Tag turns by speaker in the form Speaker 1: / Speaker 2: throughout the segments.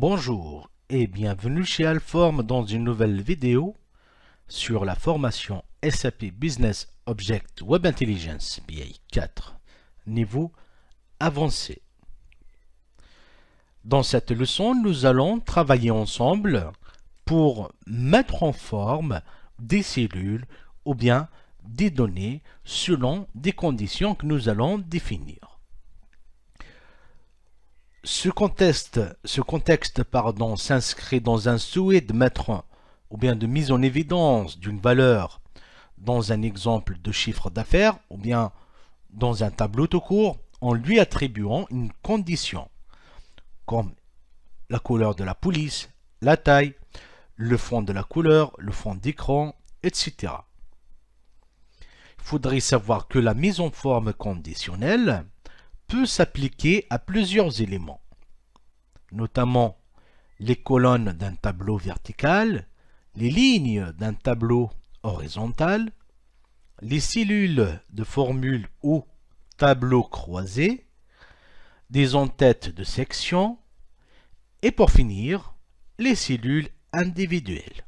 Speaker 1: Bonjour et bienvenue chez Alform dans une nouvelle vidéo sur la formation SAP Business Object Web Intelligence BI 4, niveau avancé. Dans cette leçon, nous allons travailler ensemble pour mettre en forme des cellules ou bien des données selon des conditions que nous allons définir. Ce contexte s'inscrit dans un souhait de mettre ou bien de mise en évidence d'une valeur dans un exemple de chiffre d'affaires ou bien dans un tableau tout court en lui attribuant une condition comme la couleur de la police, la taille, le fond de la couleur, le fond d'écran, etc. Il faudrait savoir que la mise en forme conditionnelle peut s'appliquer à plusieurs éléments, notamment les colonnes d'un tableau vertical, les lignes d'un tableau horizontal, les cellules de formule ou tableaux croisés, des en-têtes de section et pour finir, les cellules individuelles.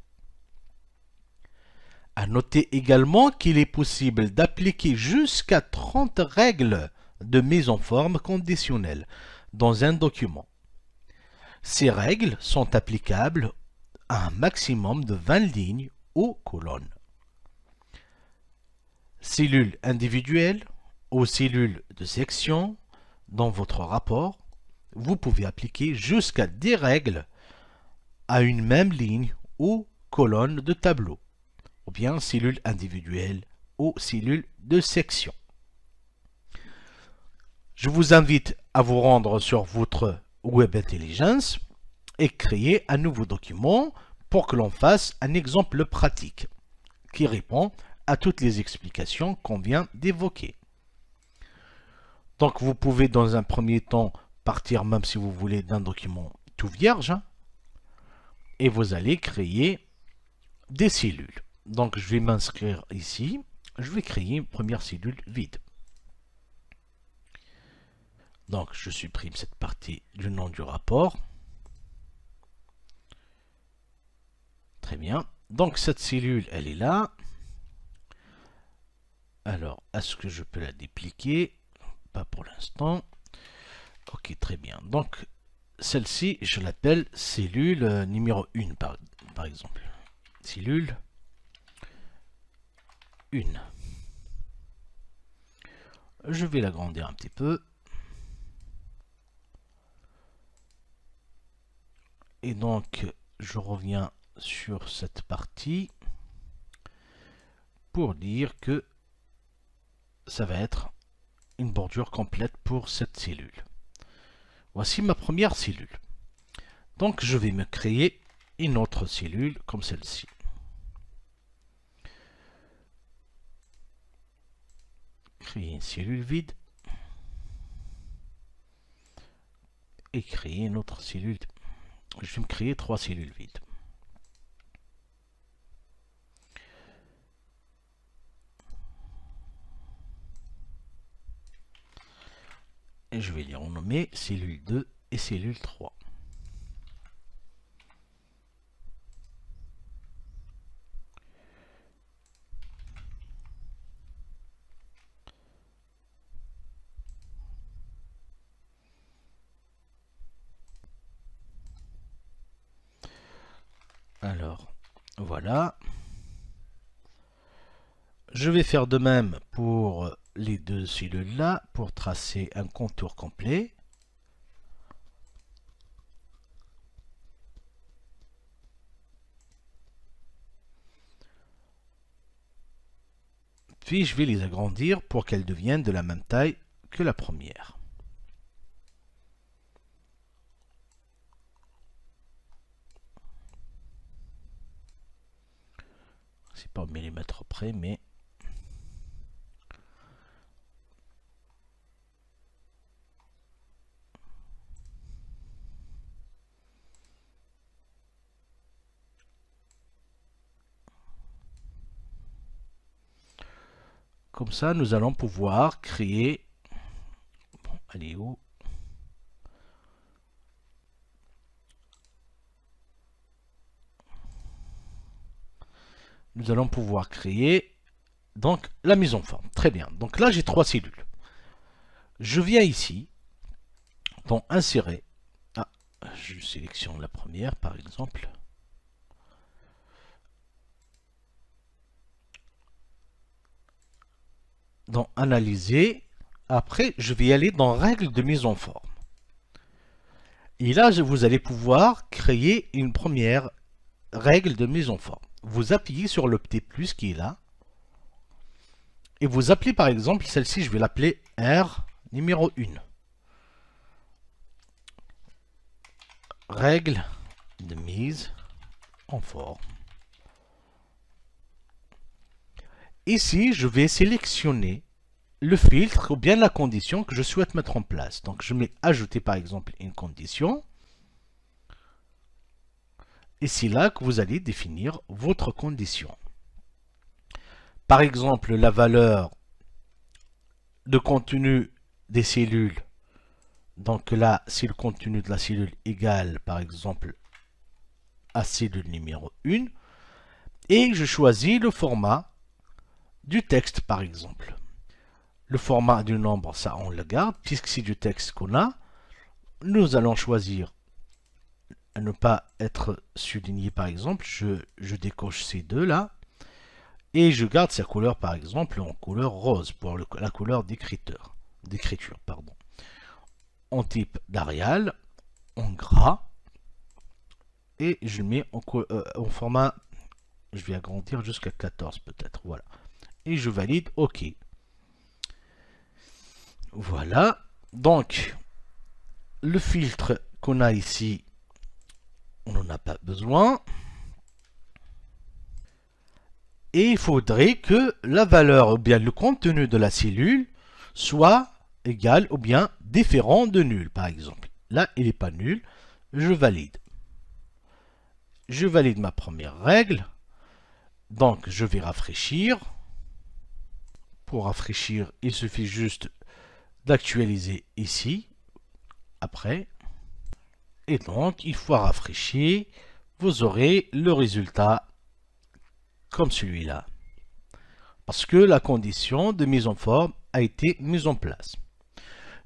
Speaker 1: À noter également qu'il est possible d'appliquer jusqu'à 30 règles de mise en forme conditionnelle dans un document. Ces règles sont applicables à un maximum de 20 lignes ou colonnes. Cellules individuelles ou cellules de section, dans votre rapport, vous pouvez appliquer jusqu'à 10 règles à une même ligne ou colonne de tableau, ou bien cellules individuelles ou cellules de section. Je vous invite à vous rendre sur votre Web Intelligence et créer un nouveau document pour que l'on fasse un exemple pratique qui répond à toutes les explications qu'on vient d'évoquer. Donc vous pouvez dans un premier temps partir, même si vous voulez, d'un document tout vierge et vous allez créer des cellules. Donc je vais m'inscrire ici, je vais créer une première cellule vide. Donc je supprime cette partie du nom du rapport. Très bien. Donc cette cellule, elle est là. Alors, est-ce que je peux la dépliquer? Pas pour l'instant. Ok, très bien. Donc celle-ci, je l'appelle cellule numéro 1 par exemple. Cellule 1. Je vais l'agrandir un petit peu. Et donc, je reviens sur cette partie pour dire que ça va être une bordure complète pour cette cellule. Voici ma première cellule. Donc, je vais me créer une autre cellule comme celle-ci. Créer une cellule vide. Et créer une autre cellule. Je vais me créer 3 cellules vides. Et je vais les renommer cellule 2 et cellule 3. Alors, voilà. Je vais faire de même pour les deux cellules là, pour tracer un contour complet. Puis je vais les agrandir pour qu'elles deviennent de la même taille que la première. C'est pas au millimètre près, mais comme ça, nous allons pouvoir créer. Bon, elle est où? nous allons pouvoir créer donc la mise en forme. Très bien. Donc là, j'ai 3 cellules. Je viens ici, dans insérer. Ah, je sélectionne la première, par exemple. Dans analyser. Après, je vais aller dans règles de mise en forme. Et là, vous allez pouvoir créer une première règle de mise en forme. Vous appuyez sur le petit plus qui est là. Et vous appelez par exemple celle-ci, je vais l'appeler R numéro 1. Règle de mise en forme. Ici, je vais sélectionner le filtre ou bien la condition que je souhaite mettre en place. Donc, je mets ajouter par exemple une condition. Et c'est là que vous allez définir votre condition. Par exemple, la valeur de contenu des cellules. Donc là, si le contenu de la cellule égale, par exemple, à cellule numéro 1. Et je choisis le format du texte, par exemple. Le format du nombre, ça on le garde, puisque c'est du texte qu'on a. Nous allons choisir à ne pas être souligné, par exemple. Je décoche ces deux là. Et je garde sa couleur, par exemple, en couleur rose, pour la couleur d'écriture. En type d'Arial, en gras. Et je le mets en format, je vais agrandir jusqu'à 14 peut-être. Voilà. Et je valide OK. Voilà. Donc, le filtre qu'on a ici, on n'en a pas besoin. Et il faudrait que la valeur ou bien le contenu de la cellule soit égal ou bien différent de nul, par exemple. Là, il n'est pas nul. Je valide. Je valide ma première règle. Donc, je vais rafraîchir. Pour rafraîchir, il suffit juste d'actualiser ici. Après. Et donc, une fois rafraîchi, vous aurez le résultat comme celui-là. Parce que la condition de mise en forme a été mise en place.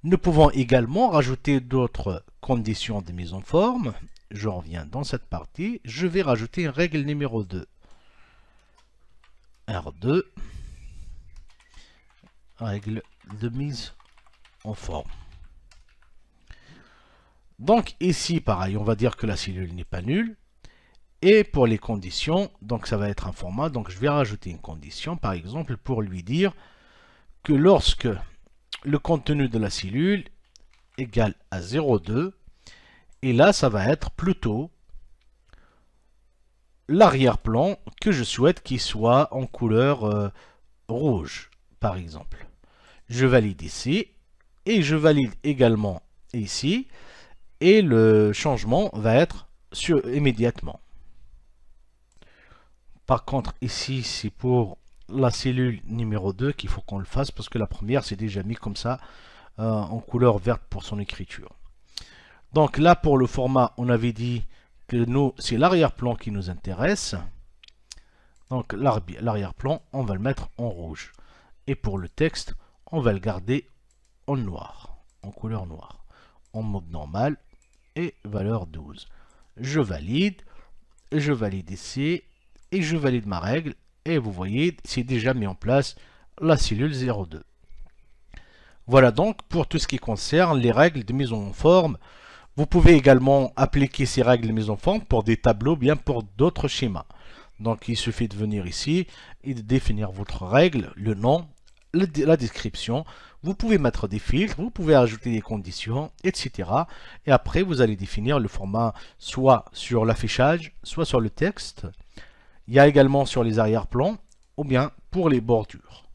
Speaker 1: Nous pouvons également rajouter d'autres conditions de mise en forme. Je reviens dans cette partie. Je vais rajouter une règle numéro 2. R2. Règle de mise en forme. Donc ici, pareil, on va dire que la cellule n'est pas nulle. Et pour les conditions, donc ça va être un format. Donc je vais rajouter une condition, par exemple, pour lui dire que lorsque le contenu de la cellule égale à 0,2, et là, ça va être plutôt l'arrière-plan que je souhaite qu'il soit en couleur rouge, par exemple. Je valide ici, et je valide également ici, et le changement va être immédiatement. Par contre, ici, c'est pour la cellule numéro 2 qu'il faut qu'on le fasse, parce que la première, c'est déjà mis comme ça, en couleur verte pour son écriture. Donc là, pour le format, on avait dit que nous, c'est l'arrière-plan qui nous intéresse. Donc l'arrière-plan, on va le mettre en rouge. Et pour le texte, on va le garder en noir, en couleur noire, en mode normal et valeur 12. Je valide ici, et je valide ma règle, et vous voyez, c'est déjà mis en place la cellule 0,2. Voilà donc pour tout ce qui concerne les règles de mise en forme. Vous pouvez également appliquer ces règles de mise en forme pour des tableaux, bien pour d'autres schémas. Donc il suffit de venir ici et de définir votre règle, le nom, la description. Vous pouvez mettre des filtres, vous pouvez ajouter des conditions, etc. Et après, vous allez définir le format soit sur l'affichage, soit sur le texte. Il y a également sur les arrière-plans, ou bien pour les bordures.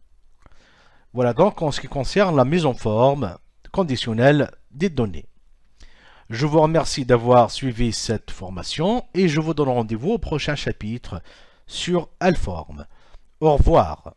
Speaker 1: Voilà donc en ce qui concerne la mise en forme conditionnelle des données. Je vous remercie d'avoir suivi cette formation et je vous donne rendez-vous au prochain chapitre sur Alform. Au revoir.